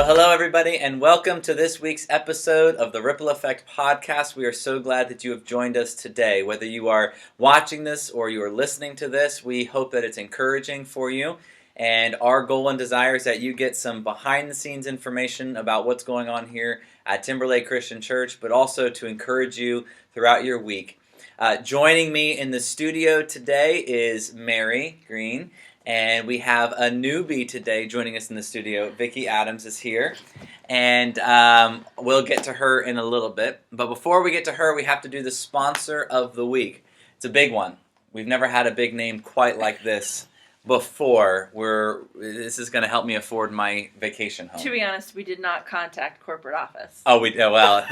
Well, hello, everybody, and welcome to this week's episode of the Ripple Effect Podcast. We are so glad that you have joined us today. Whether you are watching this or you are listening to this, we hope that it's encouraging for you. And our goal and desire is that you get some behind-the-scenes information about what's going on here at Timberlake Christian Church, but also to encourage you throughout your week. Joining me in the studio today is Mary Green. And we have a newbie today joining us in the studio. Vicki Adams is here. And we'll get to her in a little bit. But before we get to her, we have to do the sponsor of the week. It's a big one. We've never had a big name quite like this before. This is going to help me afford my vacation home. To be honest, we did not contact corporate office. Oh, well,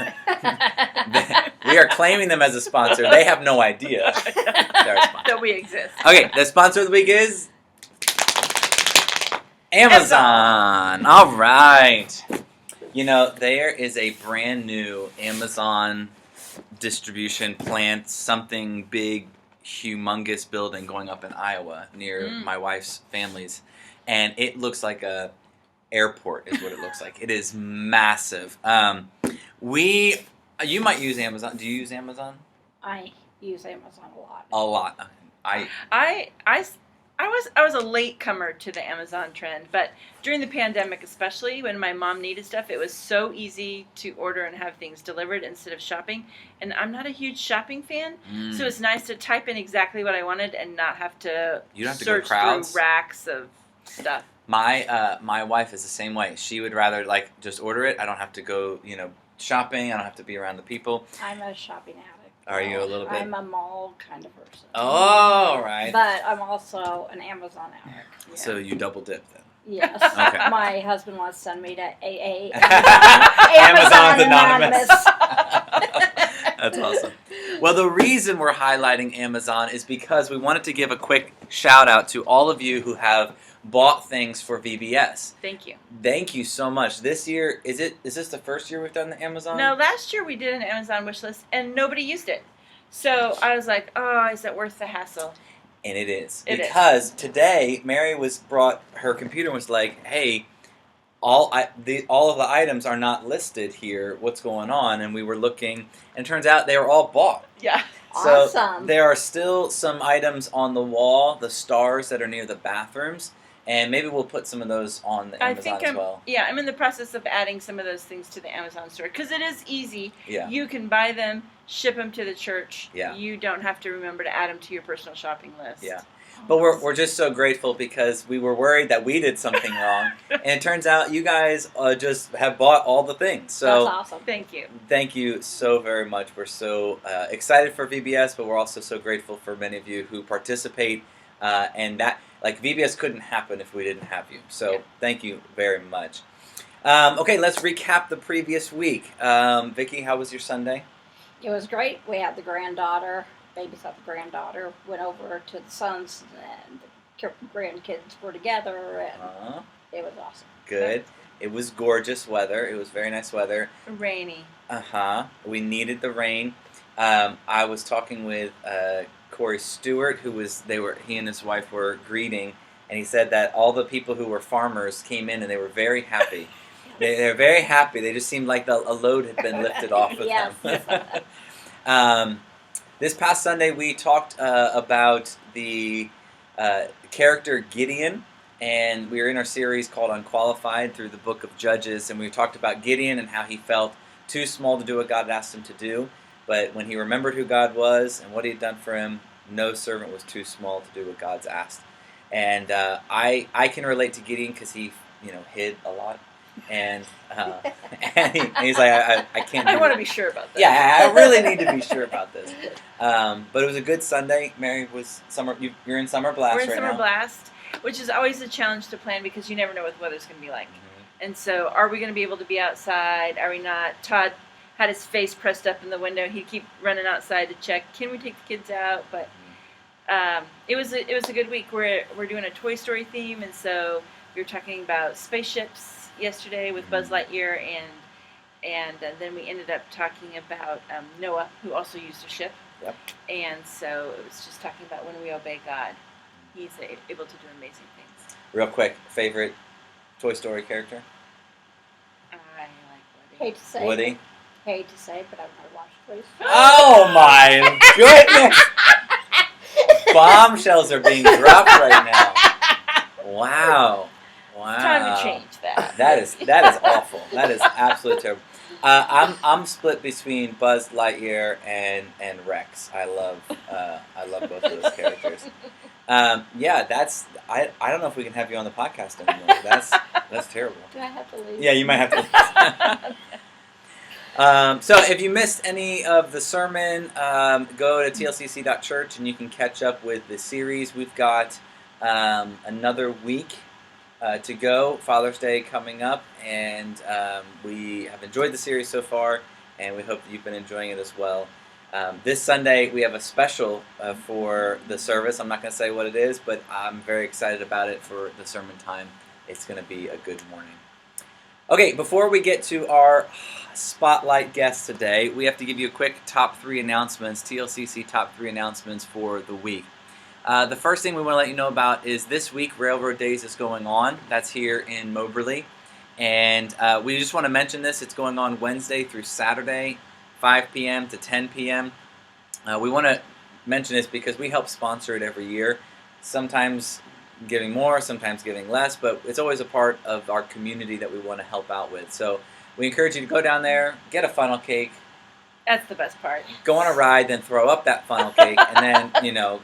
we are claiming them as a sponsor. They have no idea they're a sponsor. That we exist. Okay, the sponsor of the week is Amazon. All right. You know, there is a brand new Amazon distribution plant, something big, humongous building going up in Iowa near my wife's family's. And it looks like a airport is what it looks like. It is massive. You might use Amazon. Do you use Amazon? I use Amazon a lot. A lot. I was a latecomer to the Amazon trend, but during the pandemic, especially when my mom needed stuff, it was so easy to order and have things delivered instead of shopping. And I'm not a huge shopping fan, so it's nice to type in exactly what I wanted and not have to search through racks of stuff. My wife is the same way. She would rather just order it. I don't have to go, shopping. I don't have to be around the people. I'm a shopping addict. Are you a little bit? I'm a mall kind of person. Oh, right. But I'm also an Amazon addict. Yeah. So you double dip then? Yes. Okay. My husband wants to send me to AA. Amazon's Anonymous. That's awesome. Well, the reason we're highlighting Amazon is because we wanted to give a quick shout out to all of you who have bought things for VBS. Thank you. Thank you so much. This year, is this the first year we've done the Amazon? No, last year we did an Amazon wish list and nobody used it. So I was like, oh, is that worth the hassle? And it is. Because today, Mary brought her computer and was like, hey, all of the items are not listed here. What's going on? And we were looking, and it turns out they were all bought. Yeah. So awesome. There are still some items on the wall, the stars that are near the bathrooms, and maybe we'll put some of those on the Amazon as well. Yeah, I'm in the process of adding some of those things to the Amazon store because it is easy. Yeah. You can buy them, ship them to the church. Yeah. You don't have to remember to add them to your personal shopping list. Yeah. But we're just so grateful because we were worried that we did something wrong, and it turns out you guys just have bought all the things. So that's awesome. Thank you. Thank you so very much. We're so excited for VBS, but we're also so grateful for many of you who participate, and that VBS couldn't happen if we didn't have you. So Thank you very much. Okay, let's recap the previous week. Vicki, how was your Sunday? It was great. We had the granddaughter. Babysat the granddaughter, went over to the sons, and the grandkids were together, and it was awesome. Good. It was gorgeous weather. It was very nice weather. Rainy. We needed the rain. I was talking with Corey Stewart, he and his wife were greeting, and he said that all the people who were farmers came in and they were very happy. They're very happy. They just seemed like a load had been lifted off of them. This past Sunday, we talked about the character Gideon, and we were in our series called Unqualified through the book of Judges, and we talked about Gideon and how he felt too small to do what God asked him to do, but when he remembered who God was and what he had done for him, no servant was too small to do what God's asked. And I can relate to Gideon because he hid a lot. And he's like, I can't. I want to be sure about that. Yeah, I really need to be sure about this. But it was a good Sunday. Mary was you're in summer blast right now. We're in summer blast, which is always a challenge to plan because you never know what the weather's going to be like. Mm-hmm. And so, are we going to be able to be outside? Are we not? Todd had his face pressed up in the window. He'd keep running outside to check. Can we take the kids out? But it was a good week. We're doing a Toy Story theme, and so we were talking about spaceships yesterday with Buzz Lightyear, and then we ended up talking about Noah, who also used a ship. Yep. And so it was just talking about when we obey God, He's able to do amazing things. Real quick, favorite Toy Story character? Hate to say. Woody. Hate to say, but I've never watched Police. Oh my goodness! Bombshells are being dropped right now. Wow. Wow. It's time to change that. That is awful. That is absolutely terrible. I'm split between Buzz Lightyear and Rex. I love both of those characters. Yeah, I don't know if we can have you on the podcast anymore. That's terrible. Do I have to leave? Yeah, you might have to. So if you missed any of the sermon, go to tlcc.church and you can catch up with the series. We've got another week to go. Father's Day coming up, and we have enjoyed the series so far, and we hope that you've been enjoying it as well. This Sunday we have a special for the service. I'm not going to say what it is, but I'm very excited about it for the sermon time. It's going to be a good morning. Okay, before we get to our spotlight guest today, we have to give you a quick top 3 announcements, TLCC top 3 announcements for the week. The first thing we want to let you know about is this week Railroad Days is going on. That's here in Moberly. And we just want to mention this. It's going on Wednesday through Saturday, 5 p.m. to 10 p.m. We want to mention this because we help sponsor it every year. Sometimes giving more, sometimes giving less, but it's always a part of our community that we want to help out with. So we encourage you to go down there, get a funnel cake. That's the best part. Go on a ride, then throw up that funnel cake, and then,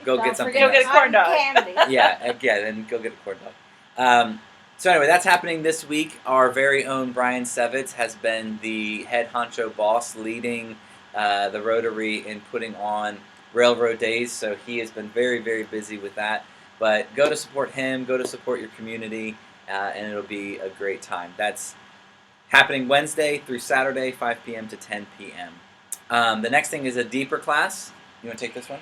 go get something Go get a corn dog. Candy. Yeah, then go get a corn dog. So anyway, that's happening this week. Our very own Brian Sevitz has been the head honcho boss leading the Rotary in putting on Railroad Days, so he has been very, very busy with that. But go to support him, go to support your community, and it'll be a great time. That's happening Wednesday through Saturday, 5 p.m. to 10 p.m. The next thing is a deeper class. You want to take this one?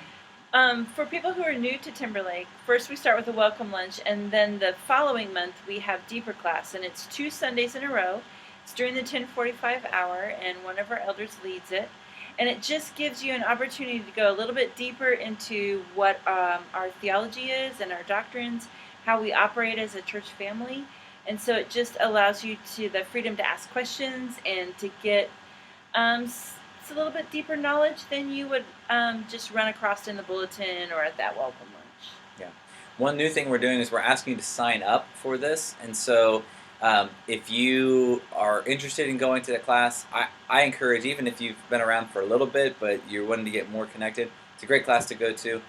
For people who are new to Timberlake, first we start with a welcome lunch, and then the following month we have deeper class, and it's 2 Sundays in a row. It's during the 10:45 hour, and one of our elders leads it. And it just gives you an opportunity to go a little bit deeper into what our theology is and our doctrines, how we operate as a church family. And so it just allows you the freedom to ask questions and to get it's a little bit deeper knowledge than you would just run across in the bulletin or at that welcome lunch. Yeah. One new thing we're doing is we're asking you to sign up for this. And so if you are interested in going to the class, I encourage, even if you've been around for a little bit, but you're wanting to get more connected, it's a great class to go to.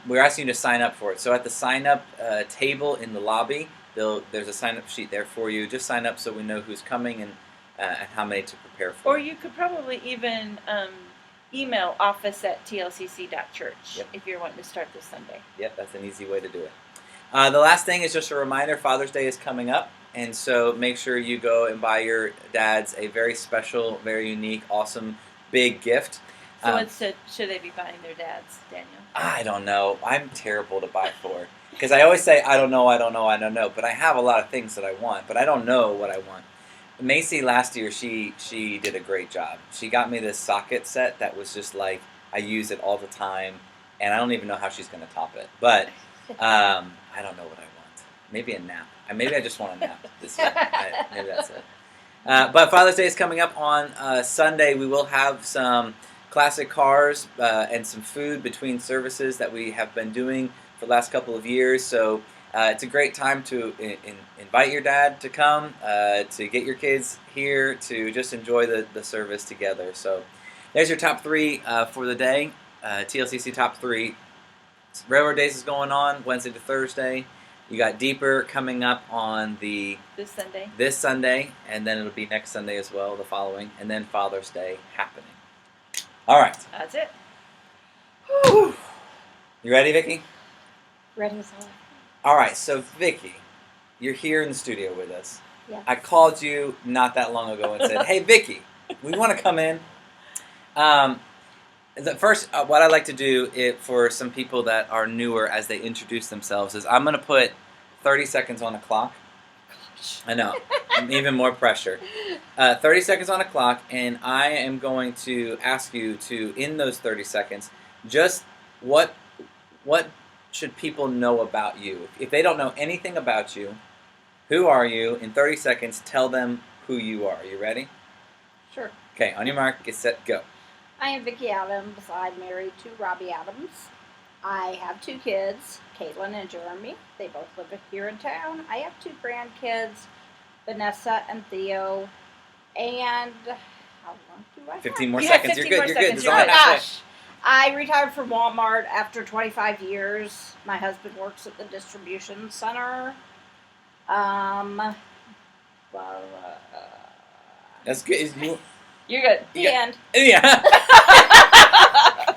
We're asking you to sign up for it. So at the sign-up table in the lobby, there's a sign-up sheet there for you. Just sign up so we know who's coming and how many to prepare for. Or you could probably even email office@tlcc.church if you're wanting to start this Sunday. Yep, that's an easy way to do it. The last thing is just a reminder, Father's Day is coming up. And so make sure you go and buy your dads a very special, very unique, awesome, big gift. So what should they be buying their dads, Daniel? I don't know. I'm terrible to buy for. Because I always say, I don't know. But I have a lot of things that I want, but I don't know what I want. Macy last year, she did a great job. She got me this socket set that was just like, I use it all the time, and I don't even know how she's going to top it. But I don't know what I want. Maybe a nap. Maybe I just want a nap this year. Maybe that's it. But Father's Day is coming up on Sunday. We will have some classic cars and some food between services that we have been doing for the last couple of years. So it's a great time to invite your dad to come, to get your kids here, to just enjoy the service together. So there's your top 3 for the day. TLCC top 3. Railroad Days is going on Wednesday to Thursday. You got Deeper coming up on this Sunday, and then it'll be next Sunday as well, the following, and then Father's Day happening. All right. That's it. Whew. You ready, Vicki? Ready as hell. All right, so Vicki, you're here in the studio with us. Yeah. I called you not that long ago and said, hey, Vicki, we want to come in. First, what I like to do for some people that are newer as they introduce themselves is I'm going to put 30 seconds on the clock. Gosh. I know. Even more pressure. 30 seconds on the clock, and I am going to ask you to, in those 30 seconds, just what should people know about you? If they don't know anything about you, who are you? In 30 seconds, tell them who you are. You ready? Sure. Okay, on your mark, get set, go. I am Vicki Adams. I'm married to Robbie Adams. I have 2 kids, Caitlin and Jeremy. They both live here in town. I have 2 grandkids, Vanessa and Theo. And how long do I have? 15 more You have seconds. 15 You're more good. You're good. seconds. This is Oh all my halfway. gosh. I retired from Walmart after 25 years. My husband works at the distribution center. Well, That's good. You're good. the Yeah. end. Yeah.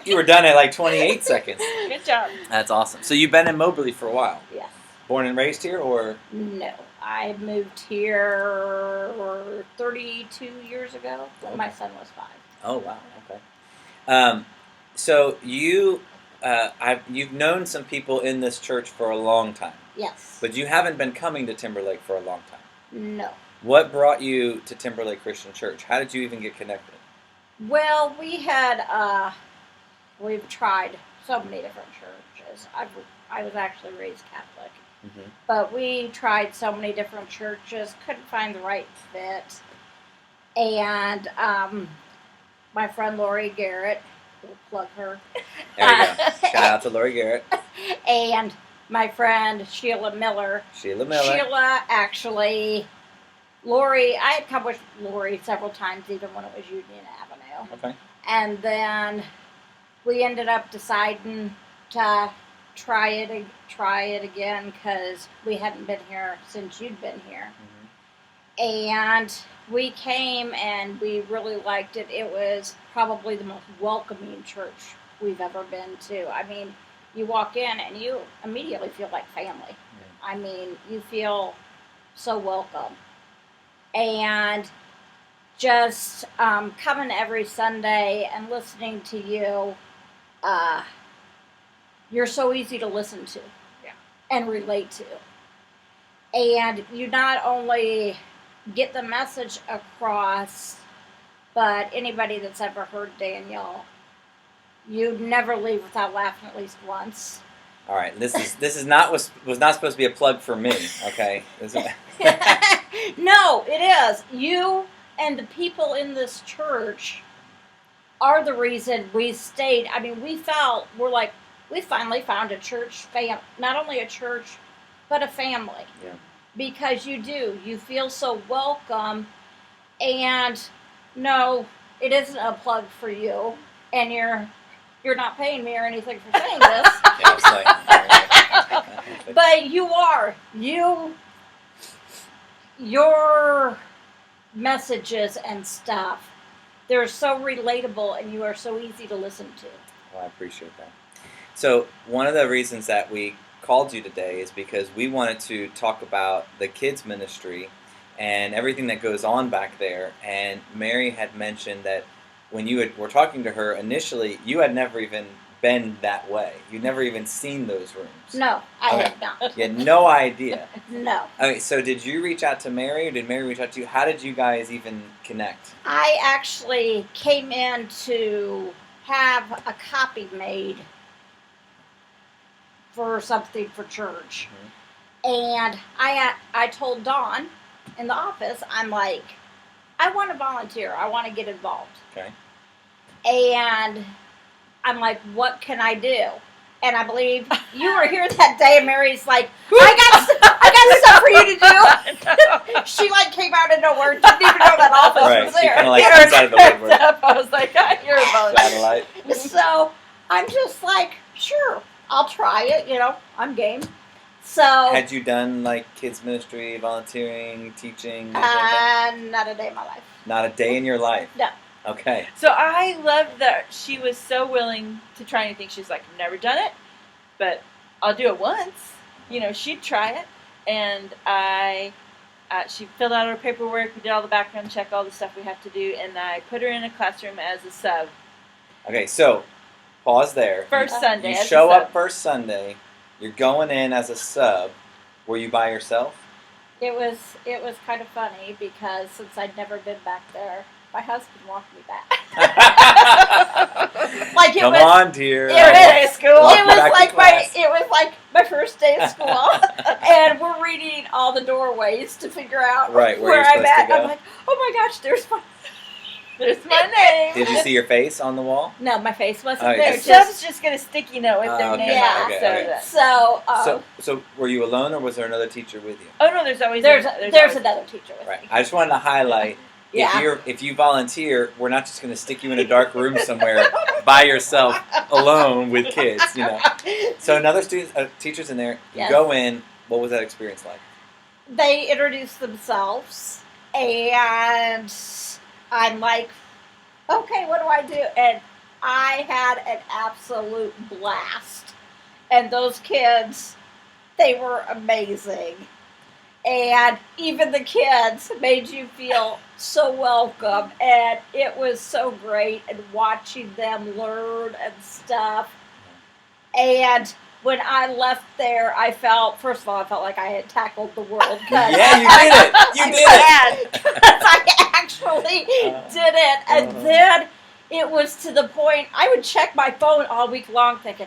You were done at like 28 seconds. Good job. That's awesome. So you've been in Moberly for a while. Yes. Born and raised here, or? No. I moved here 32 years ago when my son was 5. Oh wow. Okay. So you've known some people in this church for a long time, Yes. but you haven't been coming to Timberlake for a long time. No. What brought you to Timberlake Christian Church? How did you even get connected? Well, we've tried so many different churches. I was actually raised Catholic. Mm-hmm. But we tried so many different churches, couldn't find the right fit. And my friend Lori Garrett, we'll plug her. There you go. Shout out to Lori Garrett. And my friend Sheila Miller. Sheila Miller. Sheila actually, Lori, I had come with Lori several times, even when it was Union Avenue. Okay. And then we ended up deciding to try it again because we hadn't been here since you'd been here. Mm-hmm. And we came and we really liked it. It was probably the most welcoming church we've ever been to. I mean, you walk in and you immediately feel like family. Yeah. I mean, you feel so welcome. And just coming every Sunday and listening to you, you're so easy to listen to, Yeah. and relate to. And you not only get the message across, but anybody that's ever heard Daniel, you never leave without laughing at least once. All right. This is not was not supposed to be a plug for me. Okay. No, it is. You and the people in this church are the reason we stayed. I mean, we finally found a church, not only a church, but a family. Yeah. Because you feel so welcome. And no, it isn't a plug for you, and you're not paying me or anything for saying this. Yeah, it's like, But you are. Your messages and stuff, they're so relatable and you are so easy to listen to. Well, I appreciate that. So one of the reasons that we called you today is because we wanted to talk about the kids ministry and everything that goes on back there. And Mary had mentioned that when you were talking to her initially, you had never even been that way. You'd never even seen those rooms. No, I Okay. have not. You had no idea. No. Okay, so did you reach out to Mary, or did Mary reach out to you? How did you guys even connect? I actually came in to have a copy made for something for church. And I told Dawn in the office, I'm like, I want to volunteer. I want to get involved. Okay. And I'm like, what can I do? And I believe you were here that day, and Mary's like, I got stuff for you to do. She like came out of nowhere, didn't even know that office Right, was she there. kind of like comes out of the woodwork. I was like, you're a volunteer. Satellite. So I'm just like, sure, I'll try it. I'm game. So Had you done like kids ministry, volunteering, teaching? anything like that? not a day in my life. Not a day in your life. No. Okay. So I loved that she was so willing to try anything. She's like, I've never done it, but I'll do it once. She'd try it. And she filled out her paperwork. We did all the background check, all the stuff we have to do. And I put her in a classroom as a sub. Okay. So, pause there. First Sunday. You as a show sub. up first Sunday. You're going in as a sub. Were you by yourself? It was kind of funny because since I'd never been back there, my husband walked me back. Like it Come was. on, dear. It was, Day of school. Walk it you was back to like class. it was like my first day of school, and we're reading all the doorways to figure out Right, where where you're I'm supposed to at. go. I'm like, oh my gosh, there's my. There's my name. Did you see your face on the wall? No, my face wasn't Oh, there. just- Sub's just got a sticky note with their Okay, name Yeah. on it. okay, okay. So, So were you alone, or was there another teacher with you? Oh no, there's always there's always- another teacher with Right. me. I just wanted to highlight Yeah. if you volunteer, we're not just going to stick you in a dark room somewhere by yourself, alone with kids. You know. So another teachers in there. You Yes. go in. What was that experience like? They introduce themselves, and I'm like, okay, what do I do? And I had an absolute blast. And those kids, they were amazing. And even the kids made you feel so welcome. And it was so great, and watching them learn and stuff. And when I left there, I felt, first of all, I felt like I had tackled the world. Yeah, you did it. You I'm did glad, it. 'cause I actually did it. And then it was to the point I would check my phone all week long thinking,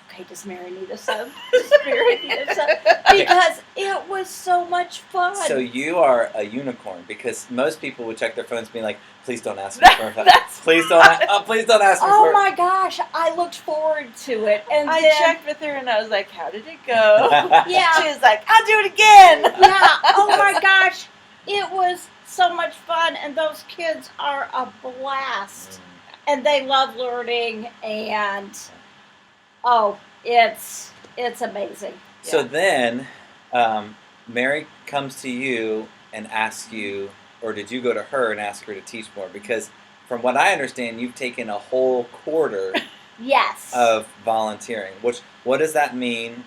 okay, does Mary need a sub? Does Mary need a sub? Because it was so much fun. So you are a unicorn, because most people would check their phones being like, please don't ask me for a That's please don't ask me Oh for my gosh, I looked forward to it. And I then, checked with her and I was like, "How did it go?" Yeah. She was like, "I'll do it again." Yeah, oh my gosh, it was so much fun, and those kids are a blast. And they love learning, and oh, it's amazing. So Yeah. then, Mary comes to you and asks you, or did you go to her and ask her to teach more? Because from what I understand, you've taken a whole quarter Yes. of volunteering. What does that mean?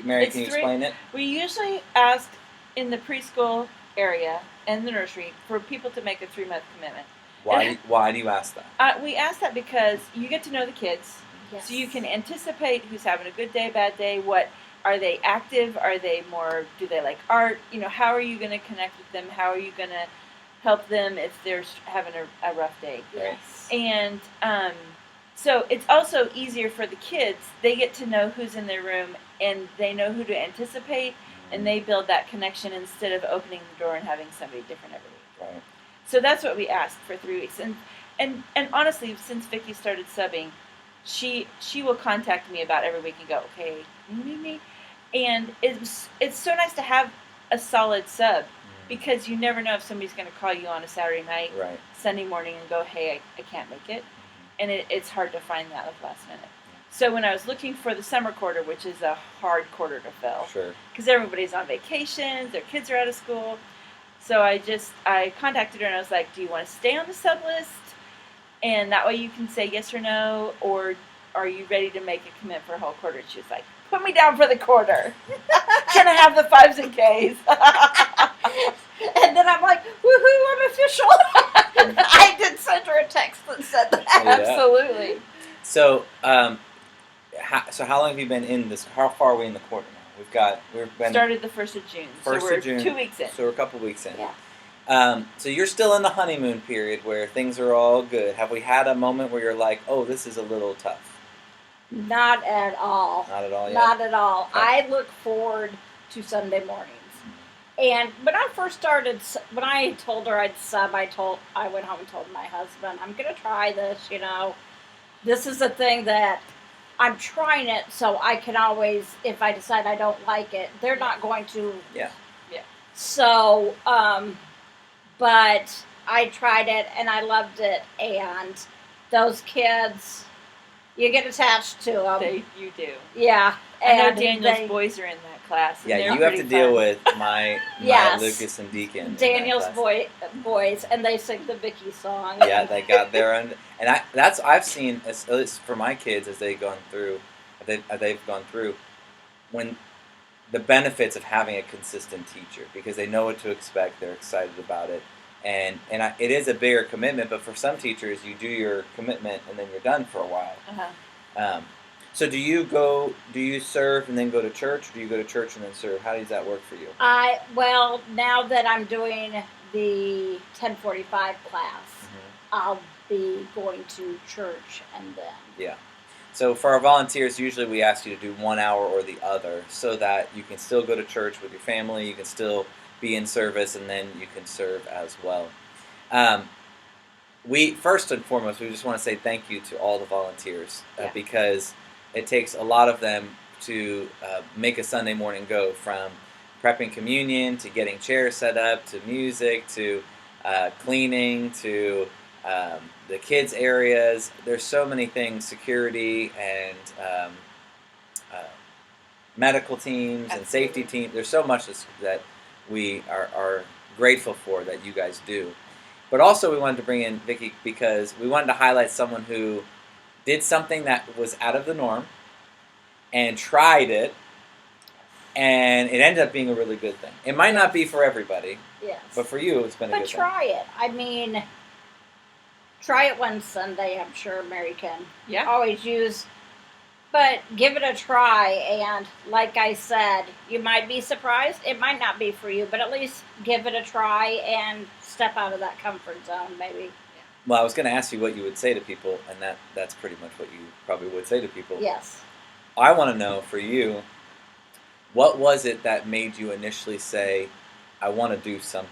Mary, It's can you 3 explain it? We usually ask in the preschool area and the nursery for people to make a 3-month commitment. Why do you ask that? We ask that because you get to know the kids, Yes. so you can anticipate who's having a good day, bad day. What are they active? Are they more? Do they like art? You know, how are you going to connect with them? How are you going to help them if they're having a rough day? Yes. And so it's also easier for the kids. They get to know who's in their room, and they know who to anticipate, and they build that connection instead of opening the door and having somebody different every week. Right. So that's what we asked for 3 weeks. And honestly, since Vicky started subbing, she will contact me about every week and go, okay, you need me? And it's so nice to have a solid sub, because you never know if somebody's going to call you on a Saturday night, Right. Sunday morning, and go, hey, I can't make it. And it's hard to find that at the last minute. So when I was looking for the summer quarter, which is a hard quarter to fill, Sure. because everybody's on vacations, their kids are out of school. So I contacted her and I was like, do you want to stay on the sub list? And that way you can say yes or no, or are you ready to make a commitment for a whole quarter? She was like, put me down for the quarter. Can I have the 5s and Ks? And then I'm like, woohoo, I'm official. I did send her a text that said that. Yeah. Absolutely. So, how long have you been in this? How far are we in the quarter now? We've been Started the 1st of June. First so we're of June. 2 weeks in. So we're a couple weeks in. Yeah. So you're still in the honeymoon period where things are all good. Have we had a moment where you're like, oh, this is a little tough? Not at all. Not at all yet. Not at all. Okay. I look forward to Sunday mornings. And when I first started, when I told her I'd sub, I went home and told my husband, I'm going to try this, This is a thing that I'm trying it so I can always, if I decide I don't like it, they're not going to. Yeah. Yeah. So, but I tried it and I loved it. And those kids, you get attached to them. You do. Yeah. I know And Daniel's boys are in that class. And Yeah, they're you have pretty to deal fun. with my Yes. Lucas and Deacon. in that Daniel's class. boys, and they sing the Vicky song. Yeah, they got their own, and I've seen, at least for my kids as they've gone through, when the benefits of having a consistent teacher, because they know what to expect, they're excited about it, and it is a bigger commitment. But for some teachers, you do your commitment and then you're done for a while. Uh-huh. So do you serve and then go to church, or do you go to church and then serve? How does that work for you? Well, now that I'm doing the 1045 class, I'll be going to church and then. Yeah. So for our volunteers, usually we ask you to do 1 hour or the other, so that you can still go to church with your family, you can still be in service, and then you can serve as well. we first and foremost, we just want to say thank you to all the volunteers Yeah. because it takes a lot of them to make a Sunday morning go, from prepping communion to getting chairs set up to music to cleaning to the kids areas. There's so many things, security and uh, medical teams and safety Absolutely. teams. There's so much that we are grateful for that you guys do. But also, we wanted to bring in Vicki because we wanted to highlight someone who did something that was out of the norm and tried it, and it ended up being a really good thing. It might not be for everybody, Yes. but for you, it's been a But good thing. try it. I mean, try it one Sunday. I'm sure Mary can Yeah. always use. But give it a try, and like I said, you might be surprised. It might not be for you, but at least give it a try and step out of that comfort zone, maybe. Well, I was going to ask you what you would say to people, and that's pretty much what you probably would say to people. Yes. I want to know, for you, what was it that made you initially say, I want to do something?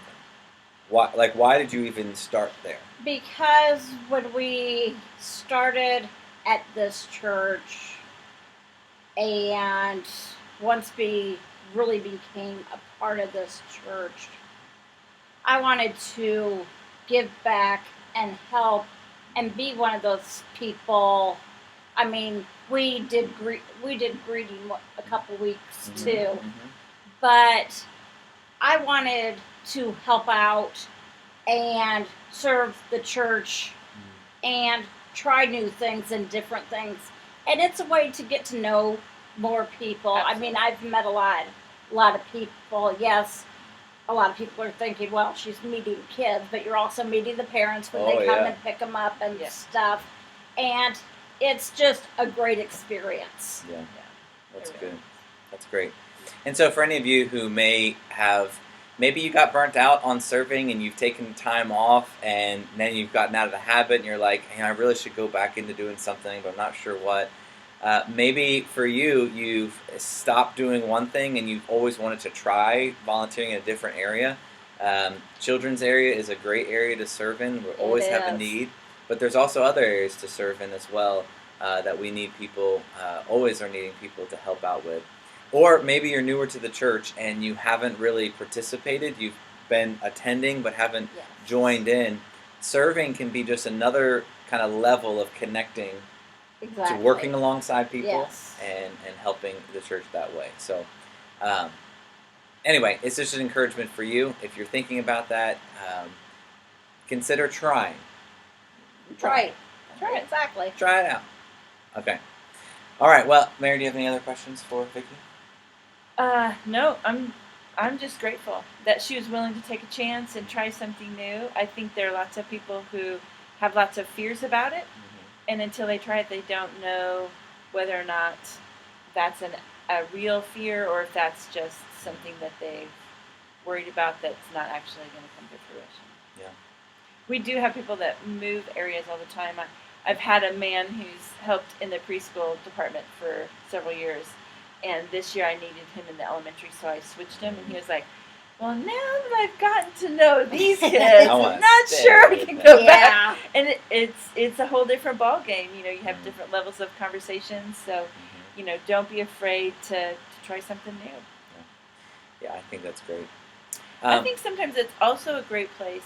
Why did you even start there? Because when we started at this church, and once we really became a part of this church, I wanted to give back and help and be one of those people. I mean, we did greeting a couple weeks too, but I wanted to help out and serve the church and try new things and different things. And it's a way to get to know more people. Absolutely. I mean, I've met a lot of people. Yes, a lot of people are thinking, well, she's meeting kids, but you're also meeting the parents when they come and pick them up and stuff. And it's just a great experience. Yeah, that's It good. really That's great. And so, for any of you who maybe you got burnt out on serving and you've taken time off and then you've gotten out of the habit and you're like, hey, I really should go back into doing something, but I'm not sure what. Maybe for you, you've stopped doing one thing and you've always wanted to try volunteering in a different area. Children's area is a great area to serve in. We always have a is. need, but there's also other areas to serve in as well that we need people, always are needing people to help out with. Or maybe you're newer to the church and you haven't really participated. You've been attending but haven't Yes. joined in. Serving can be just another kind of level of connecting Exactly. to working alongside people Yes. and helping the church that way. So anyway, it's just an encouragement for you. If you're thinking about that, consider trying. Right. Right. Exactly. Try it out. Okay. All right. Well, Mary, do you have any other questions for Vicki? No, I'm just grateful that she was willing to take a chance and try something new. I think there are lots of people who have lots of fears about it, and until they try it, they don't know whether or not that's a real fear or if that's just something that they've worried about that's not actually going to come to fruition. Yeah. We do have people that move areas all the time. I've had a man who's helped in the preschool department for several years, and this year I needed him in the elementary, so I switched him, and he was like, well, now that I've gotten to know these kids, I wanna I'm not stay sure I with can them. go back. Yeah. And it's a whole different ball game. You know, you have different levels of conversations, so you know, don't be afraid to try something new. Yeah, I think that's great. I think sometimes it's also a great place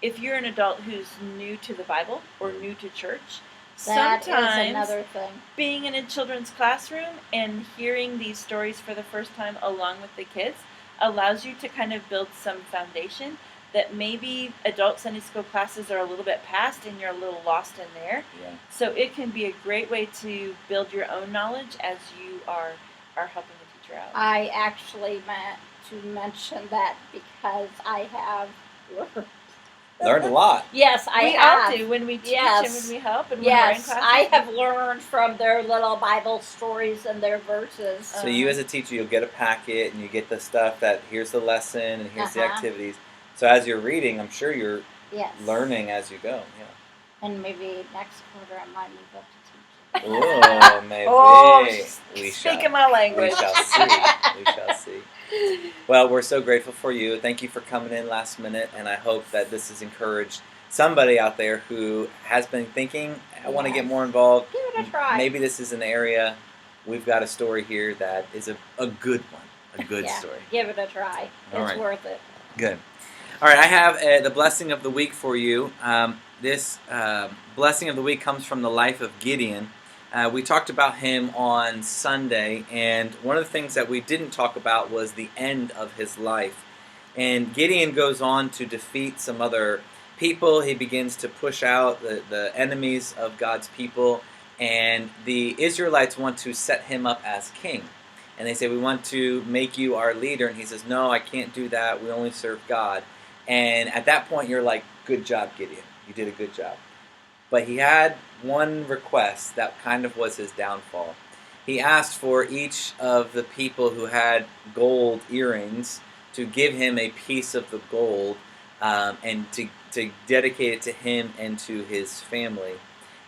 if you're an adult who's new to the Bible or new to church. That Sometimes is another thing. being in a children's classroom and hearing these stories for the first time along with the kids allows you to kind of build some foundation that maybe adult Sunday school classes are a little bit past and you're a little lost in there. Yeah. So it can be a great way to build your own knowledge as you are helping the teacher out. I actually meant to mention that because I have Learned a lot. Yes, I we have. all do when we teach Yes. and when we help and when we're in Yes, classes. I have learned from their little Bible stories and their verses. So you as a teacher, you'll get a packet and you get the stuff that here's the lesson and here's the activities. So as you're reading, I'm sure you're Yes. learning as you go. Yeah. And maybe next quarter I might move up to teaching. Oh, maybe. Oh, we speaking shall. my We language. shall see. We shall see. Well, we're so grateful for you. Thank you for coming in last minute, and I hope that this has encouraged somebody out there who has been thinking, I want to get Yes. more involved. Give it a try. Maybe this is an area. We've got a story here that is a good one, a good Yeah, story. give it a try. All It's right. worth it. Good. All right, I have the blessing of the week for you. This blessing of the week comes from the life of Gideon. We talked about him on Sunday, and one of the things that we didn't talk about was the end of his life. And Gideon goes on to defeat some other people. He begins to push out the enemies of God's people, and the Israelites want to set him up as king. And they say, we want to make you our leader. And he says, no, I can't do that. We only serve God. And at that point, you're like, good job, Gideon. You did a good job. But he had one request that kind of was his downfall. He asked for each of the people who had gold earrings to give him a piece of the gold and to dedicate it to him and to his family.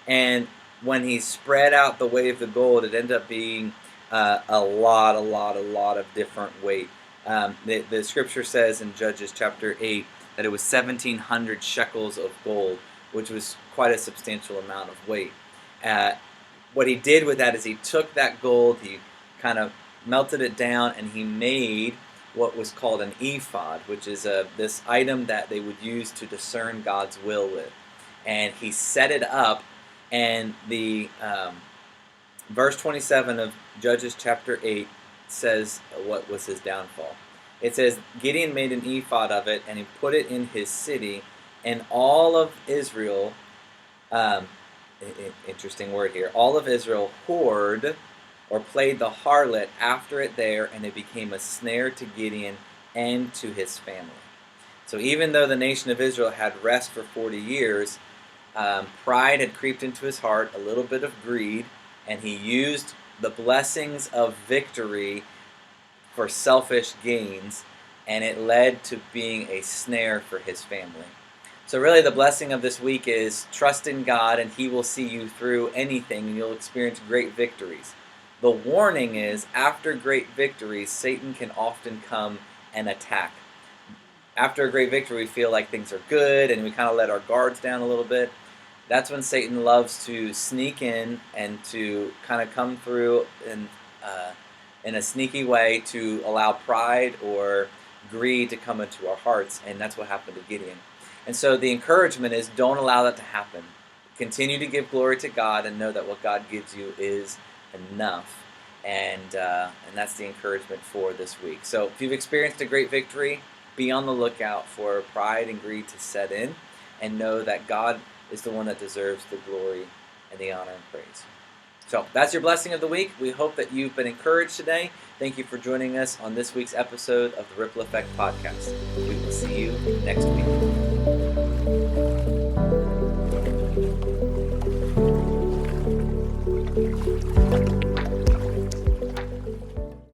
And when he spread out the weight of the gold, it ended up being a lot of different weight. The scripture says in Judges chapter 8 that it was 1,700 shekels of gold, which was quite a substantial amount of weight. What he did with that is he took that gold, he kind of melted it down, and he made what was called an ephod, which is this item that they would use to discern God's will with. And he set it up, and the verse 27 of Judges chapter 8 says what was his downfall. It says, Gideon made an ephod of it, and he put it in his city, and all of Israel, interesting word here, all of Israel whored or played the harlot after it there, and it became a snare to Gideon and to his family. So even though the nation of Israel had rest for 40 years, pride had creeped into his heart, a little bit of greed, and he used the blessings of victory for selfish gains, and it led to being a snare for his family. So really the blessing of this week is trust in God, and he will see you through anything, and you'll experience great victories. The warning is, after great victories, Satan can often come and attack. After a great victory, we feel like things are good, and we kind of let our guards down a little bit. That's when Satan loves to sneak in and to kind of come through in a sneaky way to allow pride or greed to come into our hearts, and that's what happened to Gideon. And so the encouragement is, don't allow that to happen. Continue to give glory to God and know that what God gives you is enough. And that's the encouragement for this week. So if you've experienced a great victory, be on the lookout for pride and greed to set in, and know that God is the one that deserves the glory and the honor and praise. So that's your blessing of the week. We hope that you've been encouraged today. Thank you for joining us on this week's episode of the Ripple Effect Podcast. We will see you next week.